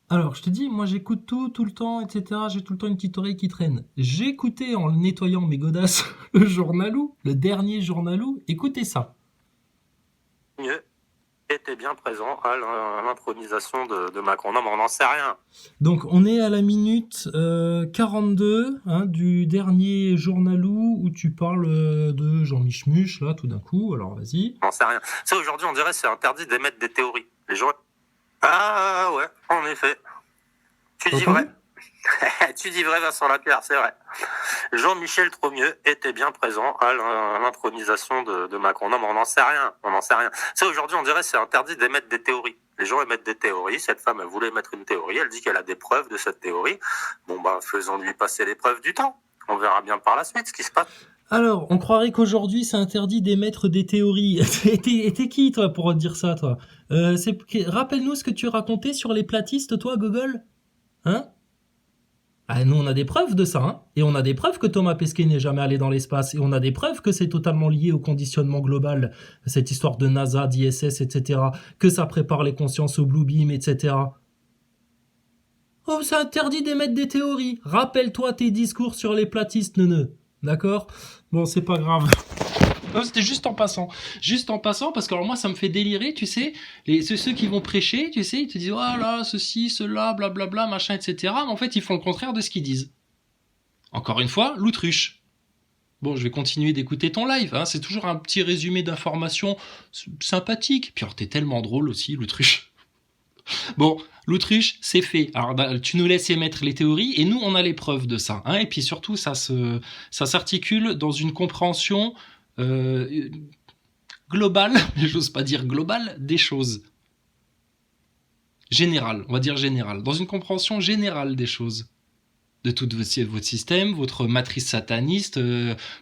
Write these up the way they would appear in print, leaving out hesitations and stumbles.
Alors, je te dis, moi j'écoute tout le temps, etc. J'ai tout le temps une petite oreille qui traîne. J'écoutais en nettoyant mes godasses le journalou, le dernier journalou. Écoutez ça. Mieux était bien présent à l'intronisation de Macron. Non, mais on n'en sait rien. Donc, on est à la minute 42 hein, du dernier journalou où tu parles de Jean Michmuche, là, tout d'un coup. Alors, vas-y. On n'en sait rien. Tu sais, aujourd'hui, on dirait que c'est interdit d'émettre des théories. Les gens. Ah ouais, en effet. Tu T'as dis vrai. entendu? Tu dis vrai, Vincent Lapierre, c'est vrai. Jean-Michel Tromieux était bien présent à l'intronisation de Macron. Non, mais on n'en sait rien. On n'en sait rien. Tu sais, aujourd'hui, on dirait que c'est interdit d'émettre des théories. Les gens émettent des théories. Cette femme, elle voulait émettre une théorie. Elle dit qu'elle a des preuves de cette théorie. Bon, bah, faisons-lui passer les preuves du temps. On verra bien par la suite ce qui se passe. Alors, on croirait qu'aujourd'hui c'est interdit d'émettre des théories. T'es qui, toi, pour dire ça, toi Rappelle-nous ce que tu racontais sur les platistes, toi, Gogol. Hein? Ah, nous, on a des preuves de ça, hein. Et on a des preuves que Thomas Pesquet n'est jamais allé dans l'espace. Et on a des preuves que c'est totalement lié au conditionnement global, cette histoire de NASA, d'ISS, etc. Que ça prépare les consciences au Blue Beam, etc. Oh, c'est interdit d'émettre des théories. Rappelle-toi tes discours sur les platistes, neuneux. D'accord? Bon, c'est pas grave. Non, c'était juste en passant. Juste en passant, parce que alors moi, ça me fait délirer, tu sais. Ceux qui vont prêcher, tu sais, ils te disent, oh là, ceci, cela, blablabla, machin, etc. Mais en fait, ils font le contraire de ce qu'ils disent. Encore une fois, l'autruche. Bon, je vais continuer d'écouter ton live, hein. C'est toujours un petit résumé d'informations sympathique. Puis alors, t'es tellement drôle aussi, l'autruche. Bon, l'autruche, c'est fait. Alors, tu nous laisses émettre les théories et nous, on a les preuves de ça, hein. Et puis surtout, ça s'articule dans une compréhension euh, globale, j'ose pas dire globale, des choses. Générale, on va dire générale. Dans une compréhension générale des choses. De tout votre système, votre matrice sataniste,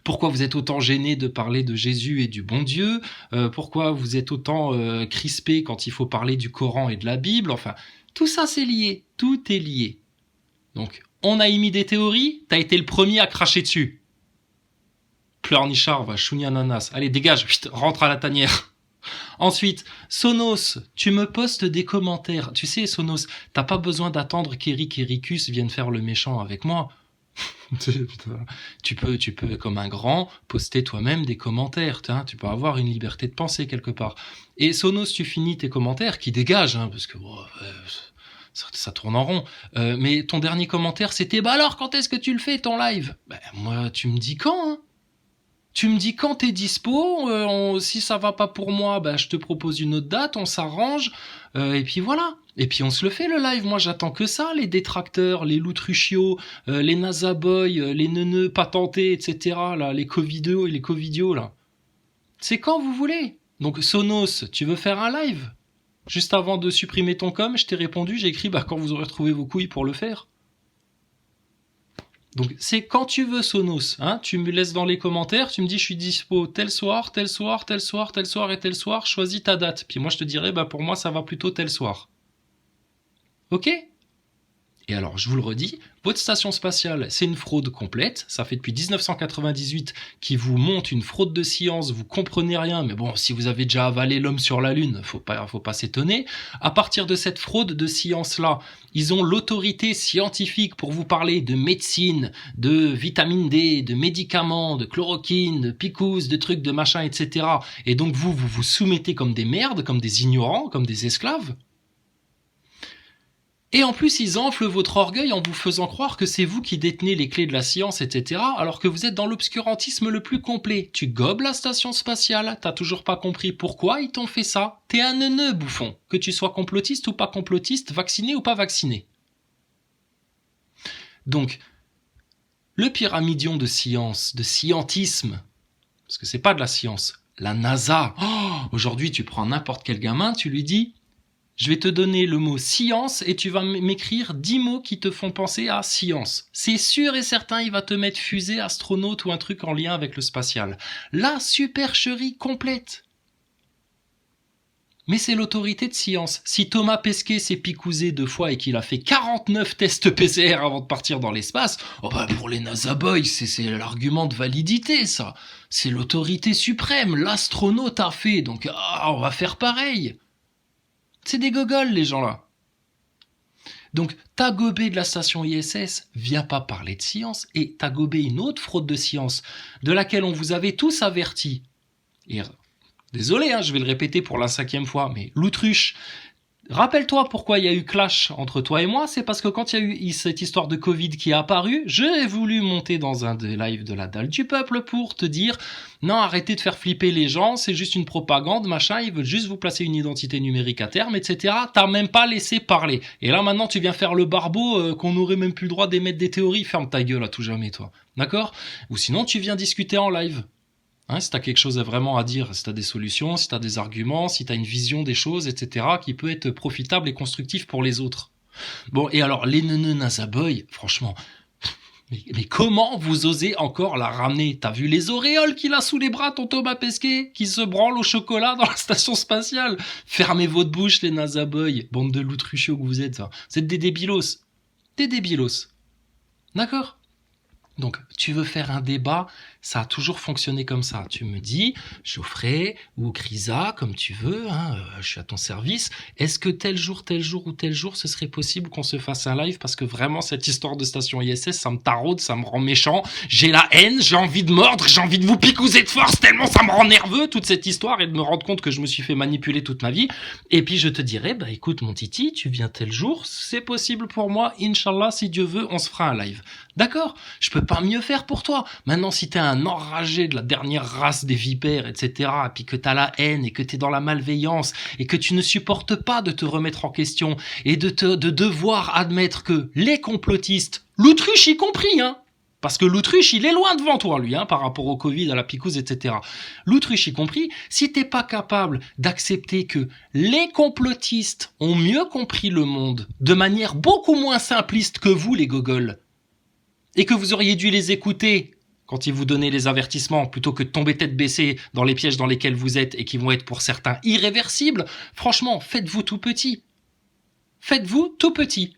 pourquoi vous êtes autant gêné de parler de Jésus et du bon Dieu, pourquoi vous êtes autant crispé quand il faut parler du Coran et de la Bible, enfin, tout ça c'est lié, tout est lié. Donc, on a émis des théories, t'as été le premier à cracher dessus. Pleurnichard, va chouigner ananas, allez dégage, vite, rentre à la tanière. Ensuite, Sonos, tu me postes des commentaires. Tu sais, Sonos, t'as pas besoin d'attendre qu'Eric Ericus vienne faire le méchant avec moi. Tu peux, comme un grand, poster toi-même des commentaires. Tu peux avoir une liberté de penser quelque part. Et Sonos, tu finis tes commentaires qui dégagent, hein, parce que ça tourne en rond. Mais ton dernier commentaire, c'était bah alors, quand est-ce que tu le fais ton live? Ben moi, tu me dis quand, hein? Tu me dis quand t'es dispo, si ça va pas pour moi, ben je te propose une autre date, on s'arrange, et puis voilà. Et puis on se le fait le live, moi j'attends que ça, les détracteurs, les loutruchios, les nasaboys, les neuneux patentés, etc. Là, les covidios et les covidios là. C'est quand vous voulez. Donc Sonos, tu veux faire un live? Juste avant de supprimer ton com, je t'ai répondu, j'ai écrit bah quand vous aurez retrouvé vos couilles pour le faire. Donc c'est quand tu veux Sonos, hein, tu me laisses dans les commentaires, tu me dis je suis dispo tel soir, tel soir, tel soir, tel soir et tel soir, choisis ta date. Puis moi je te dirai bah pour moi ça va plutôt tel soir. Ok? Et alors, je vous le redis, votre station spatiale, c'est une fraude complète. Ça fait depuis 1998 qu'ils vous montent une fraude de science, vous comprenez rien, mais bon, si vous avez déjà avalé l'homme sur la Lune, faut pas s'étonner. À partir de cette fraude de science-là, ils ont l'autorité scientifique pour vous parler de médecine, de vitamine D, de médicaments, de chloroquine, de picouse, de trucs, de machin, etc. Et donc vous vous soumettez comme des merdes, comme des ignorants, comme des esclaves. Et en plus, ils enflent votre orgueil en vous faisant croire que c'est vous qui détenez les clés de la science, etc., alors que vous êtes dans l'obscurantisme le plus complet. Tu gobes la station spatiale, t'as toujours pas compris pourquoi ils t'ont fait ça. T'es un neuneu, bouffon. Que tu sois complotiste ou pas complotiste, vacciné ou pas vacciné. Donc, le pyramidion de science, de scientisme, parce que c'est pas de la science, la NASA. Oh, aujourd'hui, tu prends n'importe quel gamin, tu lui dis je vais te donner le mot science et tu vas m'écrire 10 mots qui te font penser à science. C'est sûr et certain, il va te mettre fusée, astronaute ou un truc en lien avec le spatial. La supercherie complète. Mais c'est l'autorité de science. Si Thomas Pesquet s'est picousé 2 fois et qu'il a fait 49 tests PCR avant de partir dans l'espace, oh bah pour les NASA Boys, c'est l'argument de validité, ça. C'est l'autorité suprême. L'astronaute a fait, donc on va faire pareil. C'est des gogoles, les gens-là. Donc, t'as gobé de la station ISS, viens pas parler de science, et t'as gobé une autre fraude de science, de laquelle on vous avait tous avertis. Et désolé, hein, je vais le répéter pour la 5e fois, mais l'autruche, rappelle-toi pourquoi il y a eu clash entre toi et moi, c'est parce que quand il y a eu cette histoire de Covid qui est apparue, j'ai voulu monter dans un des lives de la dalle du peuple pour te dire non, arrêtez de faire flipper les gens, c'est juste une propagande, machin, ils veulent juste vous placer une identité numérique à terme, etc. T'as même pas laissé parler. Et là maintenant tu viens faire le barbeau qu'on n'aurait même plus le droit d'émettre des théories, ferme ta gueule à tout jamais toi. D'accord ? Ou sinon tu viens discuter en live. Hein, si tu as quelque chose vraiment à dire, si tu as des solutions, si tu as des arguments, si tu as une vision des choses, etc., qui peut être profitable et constructif pour les autres. Bon, et alors, les neuneux Nazaboy, franchement, mais comment vous osez encore la ramener ? T'as vu les auréoles qu'il a sous les bras, ton Thomas Pesquet, qui se branle au chocolat dans la station spatiale ? Fermez votre bouche, les Nazaboy, bande de loutruchos que vous êtes. Vous êtes des débilos. Des débilos. D'accord ? Donc, tu veux faire un débat, ça a toujours fonctionné comme ça. Tu me dis, Geoffrey ou Crisa, comme tu veux, hein, je suis à ton service. Est-ce que tel jour ou tel jour, ce serait possible qu'on se fasse un live ? Parce que vraiment, cette histoire de station ISS, ça me taraude, ça me rend méchant. J'ai la haine, j'ai envie de mordre, j'ai envie de vous picouser de force tellement ça me rend nerveux, toute cette histoire, et de me rendre compte que je me suis fait manipuler toute ma vie. Et puis, je te dirais, bah écoute, mon titi, tu viens tel jour, c'est possible pour moi, Inch'Allah, si Dieu veut, on se fera un live. D'accord ? Je peux pas mieux faire pour toi. Maintenant, si t'es un enragé de la dernière race des vipères, etc., et puis que t'as la haine, et que t'es dans la malveillance, et que tu ne supportes pas de te remettre en question, et de devoir admettre que les complotistes, l'autruche y compris, hein, parce que l'autruche, il est loin devant toi, lui, hein, par rapport au Covid, à la picouse, etc. L'autruche y compris, si t'es pas capable d'accepter que les complotistes ont mieux compris le monde, de manière beaucoup moins simpliste que vous, les gogoles, et que vous auriez dû les écouter quand ils vous donnaient les avertissements, plutôt que de tomber tête baissée dans les pièges dans lesquels vous êtes et qui vont être pour certains irréversibles, franchement, faites-vous tout petit. Faites-vous tout petit.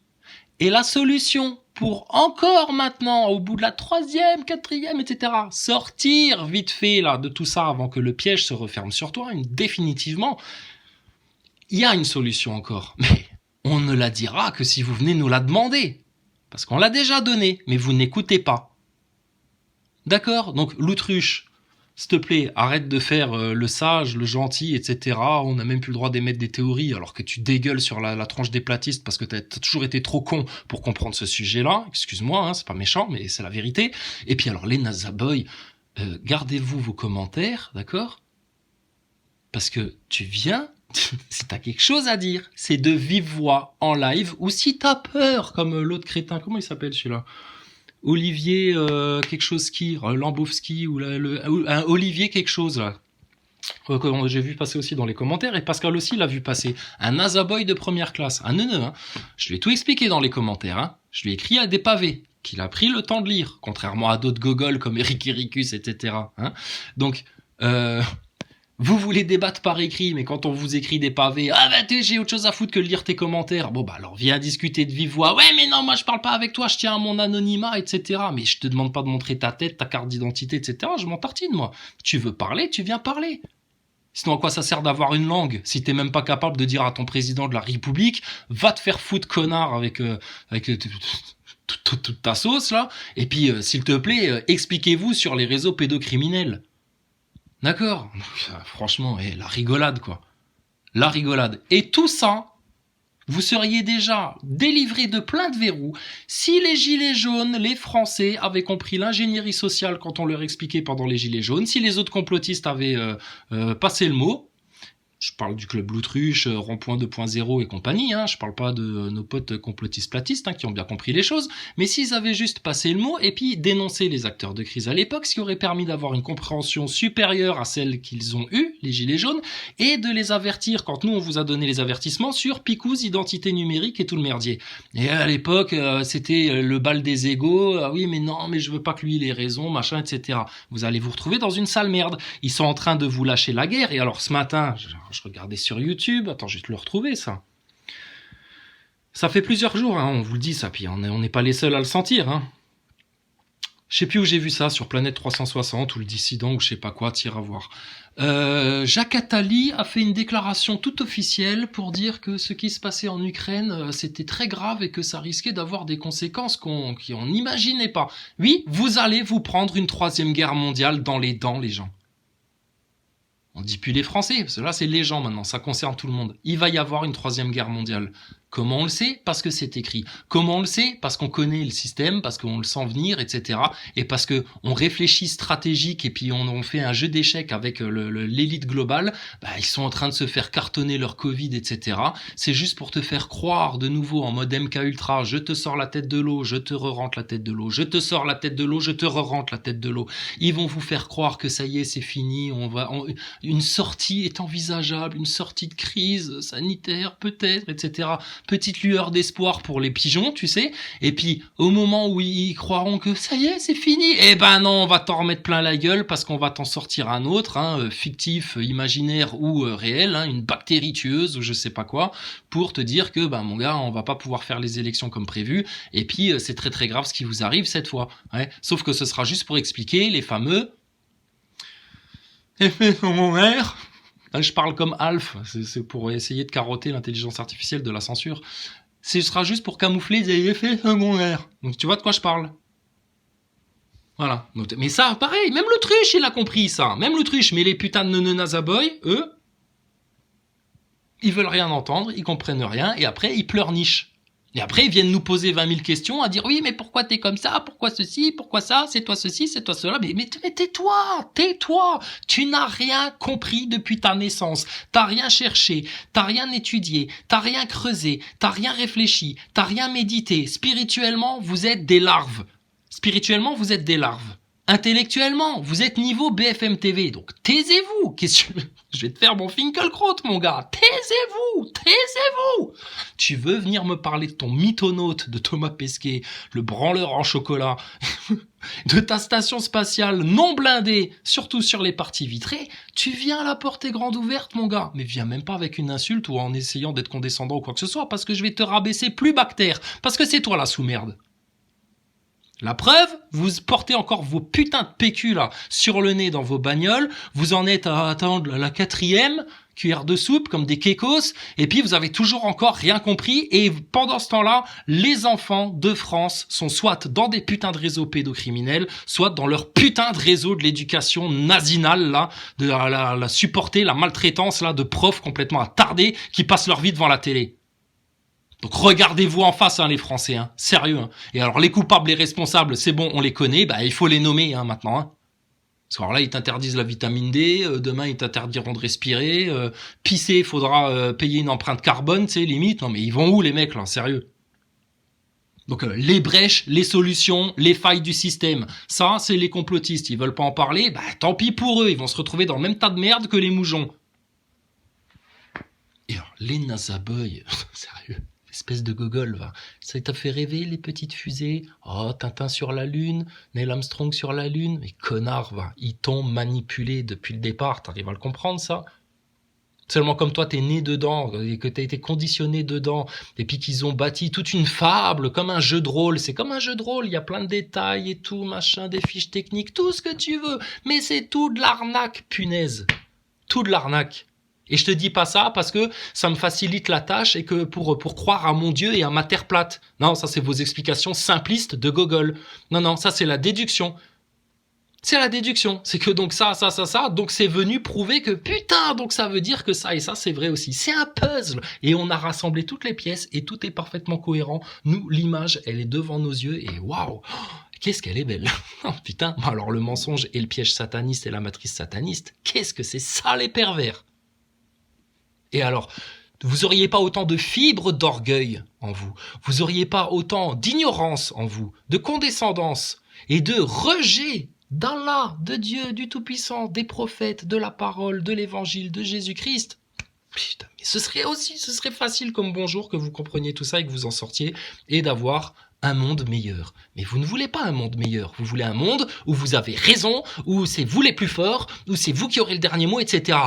Et la solution pour encore maintenant, au bout de la 3e, 4e, etc., sortir vite fait là de tout ça avant que le piège se referme sur toi, définitivement, il y a une solution encore. Mais on ne la dira que si vous venez nous la demander. Parce qu'on l'a déjà donné, mais vous n'écoutez pas. D'accord ? Donc, l'autruche, s'il te plaît, arrête de faire le sage, le gentil, etc. On n'a même plus le droit d'émettre des théories, alors que tu dégueules sur la tronche des platistes parce que t'as toujours été trop con pour comprendre ce sujet-là. Excuse-moi, hein, c'est pas méchant, mais c'est la vérité. Et puis alors, les Nazaboy, gardez-vous vos commentaires, d'accord ? Parce que tu viens... si t'as quelque chose à dire, c'est de vive voix en live, ou si t'as peur, comme l'autre crétin, comment il s'appelle celui-là ? Olivier quelque chose qui, Lambowski, ou un Olivier quelque chose là. Que j'ai vu passer aussi dans les commentaires, et Pascal aussi l'a vu passer. Un Nazaboy de première classe, un neuneu, hein. Je lui ai tout expliqué dans les commentaires, hein. Je lui ai écrit à des pavés, qu'il a pris le temps de lire, contrairement à d'autres gogoles comme Eric Ericus, etc. Hein. Donc, vous voulez débattre par écrit, mais quand on vous écrit des pavés, ah bah j'ai autre chose à foutre que de lire tes commentaires. Bon bah alors viens discuter de vive voix. Ouais mais non, moi je parle pas avec toi, je tiens à mon anonymat, etc. Mais je te demande pas de montrer ta tête, ta carte d'identité, etc. Je m'en tartine moi. Tu veux parler, tu viens parler. Sinon à quoi ça sert d'avoir une langue si t'es même pas capable de dire à ton président de la République, va te faire foutre connard avec toute ta sauce là. Et puis s'il te plaît, expliquez-vous sur les réseaux pédocriminels. D'accord ? Franchement, la rigolade, quoi. La rigolade. Et tout ça, vous seriez déjà délivré de plein de verrous si les gilets jaunes, les Français, avaient compris l'ingénierie sociale quand on leur expliquait pendant les gilets jaunes, si les autres complotistes avaient passé le mot. Je parle du club Loutruche, Rond-Point 2.0 et compagnie, hein. Je parle pas de nos potes complotistes platistes, hein, qui ont bien compris les choses, mais s'ils avaient juste passé le mot et puis dénoncé les acteurs de crise à l'époque, ce qui aurait permis d'avoir une compréhension supérieure à celle qu'ils ont eue, les gilets jaunes, et de les avertir quand nous on vous a donné les avertissements sur picouse, identité numérique et tout le merdier. Et à l'époque, c'était le bal des égos, ah oui mais non, mais je veux pas que lui il ait raison, machin, etc. Vous allez vous retrouver dans une sale merde. Ils sont en train de vous lâcher la guerre, et alors ce matin, je regardais sur YouTube, attends, je vais te le retrouver, ça. Ça fait plusieurs jours, hein, on vous le dit, ça, puis on n'est pas les seuls à le sentir. Hein. Je sais plus où j'ai vu ça, sur Planète 360 ou le Dissident ou je sais pas quoi, tire à voir. Jacques Attali a fait une déclaration toute officielle pour dire que ce qui se passait en Ukraine, c'était très grave et que ça risquait d'avoir des conséquences qu'on n'imaginait pas. Oui, vous allez vous prendre une 3e guerre mondiale dans les dents, les gens. On dit plus les Français, parce que là c'est les gens maintenant, ça concerne tout le monde. Il va y avoir une 3e guerre mondiale. Comment on le sait? Parce que c'est écrit. Comment on le sait? Parce qu'on connaît le système, parce qu'on le sent venir, etc. Et parce que on réfléchit stratégique et puis on fait un jeu d'échecs avec l'élite globale. Bah, ils sont en train de se faire cartonner leur Covid, etc. C'est juste pour te faire croire de nouveau en mode MK Ultra. Je te sors la tête de l'eau, je te re-rentre la tête de l'eau. Je te sors la tête de l'eau, je te re-rentre la tête de l'eau. Ils vont vous faire croire que ça y est, c'est fini. Une sortie est envisageable, une sortie de crise sanitaire peut-être, etc. Petite lueur d'espoir pour les pigeons, tu sais. Et puis, au moment où ils croiront que ça y est, c'est fini, eh ben non, on va t'en remettre plein la gueule parce qu'on va t'en sortir un autre, fictif, imaginaire ou réel, une bactérie tueuse ou je sais pas quoi, pour te dire que, ben mon gars, on va pas pouvoir faire les élections comme prévu. Et puis, c'est très très grave ce qui vous arrive cette fois. Ouais. Sauf que ce sera juste pour expliquer les fameux effets secondaires. Je parle comme Alf, c'est pour essayer de carotter l'intelligence artificielle de la censure. Ce sera juste pour camoufler des effets secondaires. Donc tu vois de quoi je parle? Voilà. Mais ça, pareil, même l'autruche, il a compris ça. Même l'autruche, mais les putains de Nazaboy, eux, ils veulent rien entendre, ils comprennent rien, et après, ils pleurnichent. Et après, ils viennent nous poser 20 000 questions, à dire oui, mais pourquoi t'es comme ça, pourquoi ceci, pourquoi ça, c'est toi ceci, c'est toi cela. Mais tais-toi. Tu n'as rien compris depuis ta naissance. T'as rien cherché, t'as rien étudié, t'as rien creusé, t'as rien réfléchi, t'as rien médité. Spirituellement, vous êtes des larves. Intellectuellement, vous êtes niveau BFM TV. Donc, taisez-vous. Je vais te faire mon Finkelkraut, mon gars. Taisez-vous. Tu veux venir me parler de ton mythonaute de Thomas Pesquet, le branleur en chocolat, de ta station spatiale non blindée, surtout sur les parties vitrées, tu viens à la porte est grande ouverte, mon gars. Mais viens même pas avec une insulte ou en essayant d'être condescendant ou quoi que ce soit, parce que je vais te rabaisser plus bactère. Parce que c'est toi la sous-merde. La preuve, vous portez encore vos putains de PQ là sur le nez dans vos bagnoles, vous en êtes à attendre la 4e cuillère de soupe comme des kékos, et puis vous avez toujours encore rien compris, et pendant ce temps-là, les enfants de France sont soit dans des putains de réseaux pédocriminels, soit dans leur putain de réseau de l'éducation nazinale là, de la supporter, la maltraitance là de profs complètement attardés qui passent leur vie devant la télé. Donc regardez-vous en face, les Français, sérieux. Et alors les coupables, les responsables, c'est bon, on les connaît, il faut les nommer maintenant. Parce que alors là, ils t'interdisent la vitamine D, demain ils t'interdiront de respirer, pisser, faudra payer une empreinte carbone, limite. Non mais ils vont où les mecs là, sérieux? Donc les brèches, les solutions, les failles du système, ça c'est les complotistes. Ils veulent pas en parler, tant pis pour eux, ils vont se retrouver dans le même tas de merde que les moujons. Et alors les Nazaboy, sérieux? Espèce de gogol, va. Ça t'a fait rêver, les petites fusées? Oh, Tintin sur la Lune, Neil Armstrong sur la Lune. Mais connard, va. Ils t'ont manipulé depuis le départ. T'arrives à le comprendre, ça? Seulement comme toi, t'es né dedans, et que t'as été conditionné dedans, et puis qu'ils ont bâti toute une fable, comme un jeu de rôle. C'est comme un jeu de rôle, il y a plein de détails et tout, machin, des fiches techniques, tout ce que tu veux. Mais c'est tout de l'arnaque, punaise. Tout de l'arnaque. Et je te dis pas ça parce que ça me facilite la tâche et que pour croire à mon Dieu et à ma terre plate. Non, ça c'est vos explications simplistes de Gogol. Non, ça c'est la déduction. C'est la déduction. C'est que donc ça, donc c'est venu prouver que putain, donc ça veut dire que ça et ça c'est vrai aussi. C'est un puzzle. Et on a rassemblé toutes les pièces et tout est parfaitement cohérent. Nous, l'image, elle est devant nos yeux et waouh! Qu'est-ce qu'elle est belle. Oh, putain, alors le mensonge et le piège sataniste et la matrice sataniste, qu'est-ce que c'est ça les pervers? Et alors, vous auriez pas autant de fibres d'orgueil en vous, vous auriez pas autant d'ignorance en vous, de condescendance et de rejet d'Allah, de Dieu, du Tout-Puissant, des prophètes, de la parole, de l'évangile, de Jésus-Christ. Putain, mais ce serait facile comme bonjour que vous compreniez tout ça et que vous en sortiez et d'avoir un monde meilleur. Mais vous ne voulez pas un monde meilleur. Vous voulez un monde où vous avez raison, où c'est vous les plus forts, où c'est vous qui aurez le dernier mot, etc.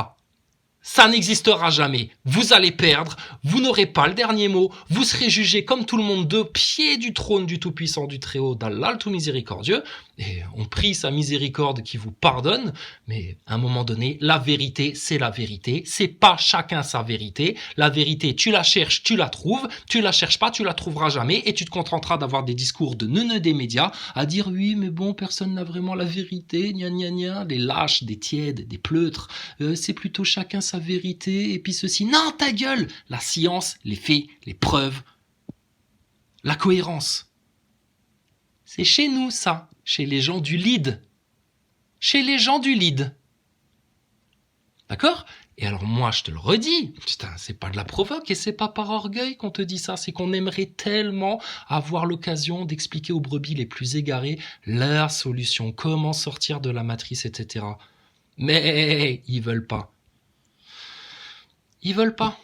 Ça n'existera jamais. Vous allez perdre, vous n'aurez pas le dernier mot, vous serez jugé comme tout le monde de pied du trône du Tout-Puissant, du Très-Haut, d'Allah le Tout Miséricordieux, et on prie sa miséricorde qui vous pardonne, mais à un moment donné, la vérité, c'est la vérité, c'est pas chacun sa vérité, la vérité, tu la cherches, tu la trouves, tu la cherches pas, tu la trouveras jamais, et tu te contenteras d'avoir des discours de neuneux des médias, à dire oui, mais bon, personne n'a vraiment la vérité, gna gna gna, les lâches, des tièdes, des pleutres, c'est plutôt chacun sa vérité, et puis ceci. Non, ta gueule! La science, les faits, les preuves, la cohérence. C'est chez nous, ça. Chez les gens du lead. Chez les gens du lead. D'accord? Et alors moi, je te le redis, putain, c'est pas de la provoque et c'est pas par orgueil qu'on te dit ça, c'est qu'on aimerait tellement avoir l'occasion d'expliquer aux brebis les plus égarées la solution, comment sortir de la matrice, etc. Mais ils veulent pas. Ils veulent pas.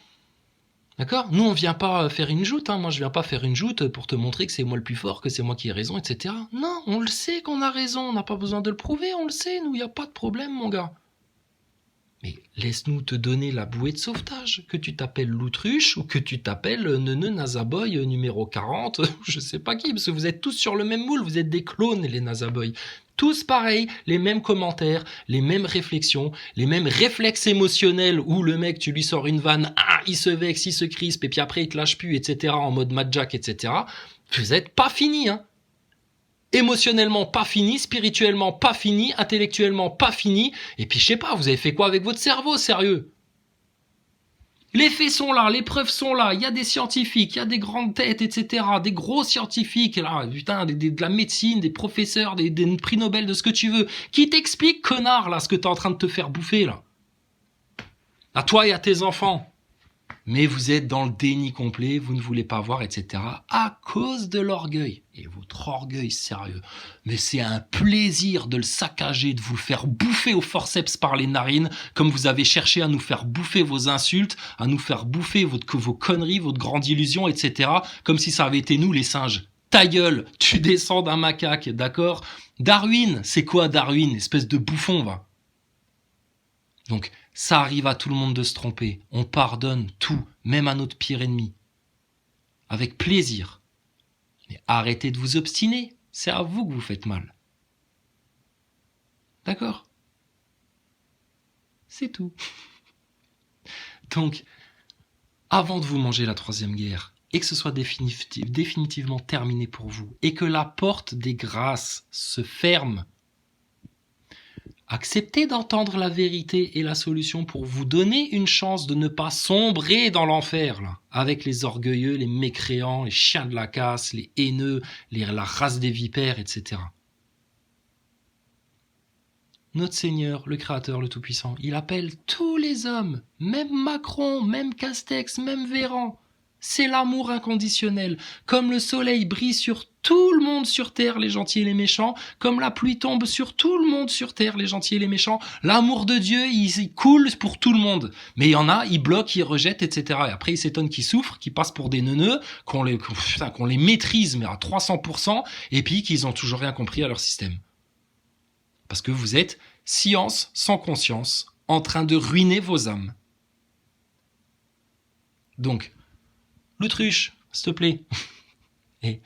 D'accord? Nous, on vient pas faire une joute, hein. Moi, je viens pas faire une joute pour te montrer que c'est moi le plus fort, que c'est moi qui ai raison, etc. Non, on le sait qu'on a raison, on n'a pas besoin de le prouver, on le sait, nous, y a pas de problème, mon gars. Mais laisse-nous te donner la bouée de sauvetage, que tu t'appelles l'autruche ou que tu t'appelles Neuneu Nazaboy numéro 40, je sais pas qui, parce que vous êtes tous sur le même moule, vous êtes des clones, les Nazaboy. Tous pareils, les mêmes commentaires, les mêmes réflexions, les mêmes réflexes émotionnels où le mec, tu lui sors une vanne, il se vexe, il se crispe, et puis après il te lâche plus, etc., en mode Mad Jack, etc. Vous êtes pas finis, hein. Émotionnellement pas fini, spirituellement pas fini, intellectuellement pas fini, et puis je sais pas, vous avez fait quoi avec votre cerveau, sérieux? Les faits sont là, les preuves sont là, il y a des scientifiques, il y a des grandes têtes, etc., des gros scientifiques, là, putain, de la médecine, des professeurs, des prix Nobel, de ce que tu veux, qui t'expliquent, connard, là, ce que t'es en train de te faire bouffer, là. À toi et à tes enfants. Mais vous êtes dans le déni complet, vous ne voulez pas voir, etc., à cause de l'orgueil. Et votre orgueil, sérieux. Mais c'est un plaisir de le saccager, de vous le faire bouffer au forceps par les narines, comme vous avez cherché à nous faire bouffer vos insultes, à nous faire bouffer vos conneries, votre grande illusion, etc., comme si ça avait été nous, les singes. Ta gueule, tu descends d'un macaque, d'accord? Darwin, c'est quoi Darwin? Espèce de bouffon, va. Donc, ça arrive à tout le monde de se tromper. On pardonne tout, même à notre pire ennemi. Avec plaisir. Mais arrêtez de vous obstiner. C'est à vous que vous faites mal. D'accord? C'est tout. Donc, avant de vous manger la troisième guerre, et que ce soit définitivement terminé pour vous, et que la porte des grâces se ferme, acceptez d'entendre la vérité et la solution pour vous donner une chance de ne pas sombrer dans l'enfer, là, avec les orgueilleux, les mécréants, les chiens de la casse, les haineux, la race des vipères, etc. Notre Seigneur, le Créateur, le Tout-Puissant, il appelle tous les hommes, même Macron, même Castex, même Véran. C'est l'amour inconditionnel. Comme le soleil brille sur tout le monde sur terre, les gentils et les méchants, comme la pluie tombe sur tout le monde sur terre, les gentils et les méchants, l'amour de Dieu, il coule pour tout le monde. Mais il y en a, ils bloquent, ils rejettent, etc. Et après, ils s'étonnent qu'ils souffrent, qu'ils passent pour des neuneux, qu'on les maîtrise, mais à 300%, et puis qu'ils ont toujours rien compris à leur système. Parce que vous êtes science sans conscience, en train de ruiner vos âmes. Donc, l'autruche, s'il te plaît. Et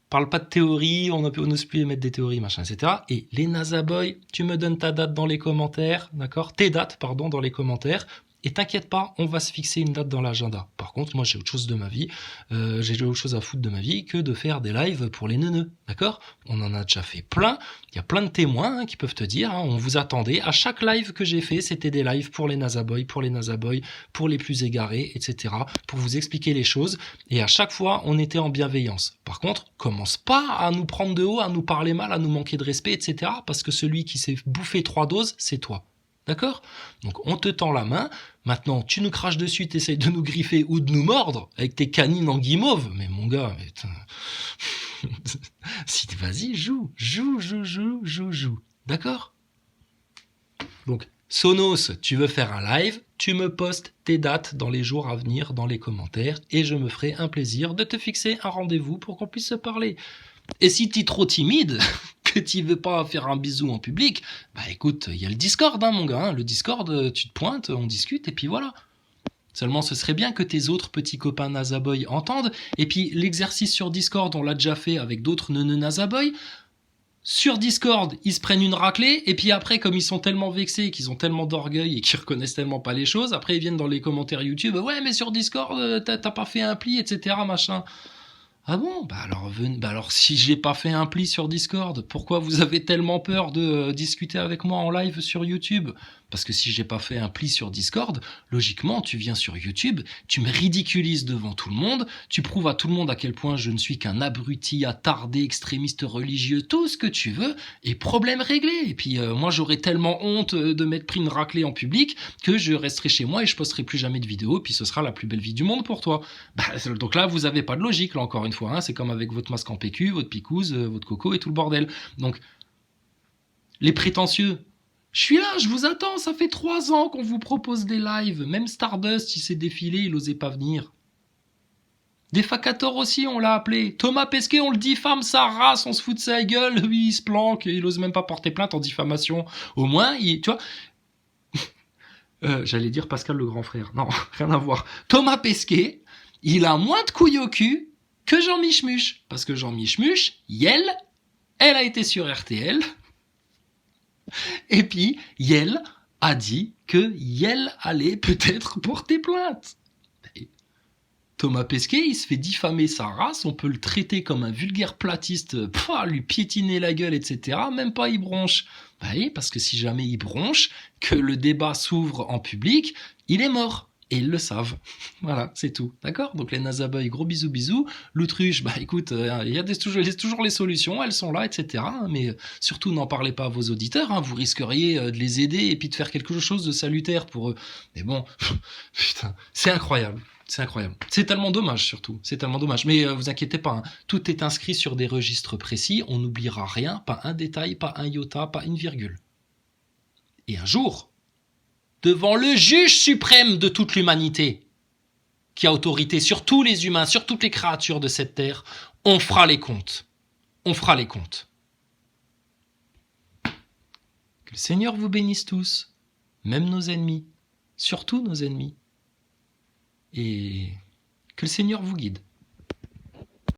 parle pas de théorie, on n'ose plus émettre des théories, machin, etc. Et les Nazaboy, tu me donnes ta date dans les commentaires, d'accord? Tes dates, pardon, dans les commentaires. Et t'inquiète pas, on va se fixer une date dans l'agenda. Par contre, moi, j'ai autre chose de ma vie. J'ai autre chose à foutre de ma vie que de faire des lives pour les neuneux, d'accord? On en a déjà fait plein. Il y a plein de témoins qui peuvent te dire, on vous attendait. À chaque live que j'ai fait, c'était des lives pour les Nazaboy, pour les plus égarés, etc. Pour vous expliquer les choses. Et à chaque fois, on était en bienveillance. Par contre, commence pas à nous prendre de haut, à nous parler mal, à nous manquer de respect, etc. Parce que celui qui s'est bouffé 3 doses, c'est toi. D'accord? Donc on te tend la main, maintenant tu nous craches dessus, t'essayes de nous griffer ou de nous mordre avec tes canines en guimauve, mais mon gars, si vas-y, joue, d'accord? Donc Sonos, tu veux faire un live, tu me postes tes dates dans les jours à venir dans les commentaires et je me ferai un plaisir de te fixer un rendez-vous pour qu'on puisse se parler. Et si t'es trop timide, que tu veux pas faire un bisou en public, bah écoute, il y a le Discord, hein, mon gars. Hein. Le Discord, tu te pointes, on discute, et puis voilà. Seulement, ce serait bien que tes autres petits copains Nazaboy entendent. Et puis, l'exercice sur Discord, on l'a déjà fait avec d'autres neuneux Nazaboy. Sur Discord, ils se prennent une raclée, et puis après, comme ils sont tellement vexés, qu'ils ont tellement d'orgueil et qu'ils reconnaissent tellement pas les choses, après ils viennent dans les commentaires YouTube, ouais mais sur Discord, t'as pas fait un pli, etc. machin. Ah bon, bah alors si j'ai pas fait un pli sur Discord, pourquoi vous avez tellement peur de discuter avec moi en live sur YouTube? Parce que si j'ai pas fait un pli sur Discord, logiquement tu viens sur YouTube, tu me ridiculises devant tout le monde, tu prouves à tout le monde à quel point je ne suis qu'un abruti, attardé, extrémiste religieux, tout ce que tu veux, et problème réglé. Et puis moi j'aurais tellement honte de m'être pris une raclée en public que je resterai chez moi et je posterai plus jamais de vidéos, puis ce sera la plus belle vie du monde pour toi. Donc là vous avez pas de logique, là encore une fois, hein, c'est comme avec votre masque en PQ, votre picouse, votre coco et tout le bordel. Donc les prétentieux, je suis là, je vous attends, ça fait 3 ans qu'on vous propose des lives. Même Stardust, il s'est défilé, il osait pas venir. Defacator aussi, on l'a appelé. Thomas Pesquet, on le diffame sa race, on se fout de sa gueule, lui il se planque, il ose même pas porter plainte en diffamation. Au moins, tu vois... j'allais dire Pascal le grand frère. Non, rien à voir. Thomas Pesquet, il a moins de couilles au cul que Jean Michmuche. Parce que Jean Michmuche, Yel, elle a été sur RTL... Et puis, Yel a dit que Yel allait peut-être porter plainte. Et Thomas Pesquet, il se fait diffamer sa race, on peut le traiter comme un vulgaire platiste, lui piétiner la gueule, etc. Même pas il bronche. Bah oui, parce que si jamais il bronche, que le débat s'ouvre en public, il est mort. Et ils le savent. Voilà, c'est tout. D'accord? Donc les Nazaboy, gros bisous bisous. L'autruche, bah écoute, il y a toujours les solutions, elles sont là, etc. Mais surtout, n'en parlez pas à vos auditeurs. Hein, vous risqueriez de les aider et puis de faire quelque chose de salutaire pour eux. Mais bon, putain, c'est incroyable. C'est incroyable. C'est tellement dommage, surtout. C'est tellement dommage. Mais vous inquiétez pas, hein. Tout est inscrit sur des registres précis. On n'oubliera rien, pas un détail, pas un iota, pas une virgule. Et un jour, devant le juge suprême de toute l'humanité, qui a autorité sur tous les humains, sur toutes les créatures de cette terre, on fera les comptes. On fera les comptes. Que le Seigneur vous bénisse tous, même nos ennemis, surtout nos ennemis. Et que le Seigneur vous guide.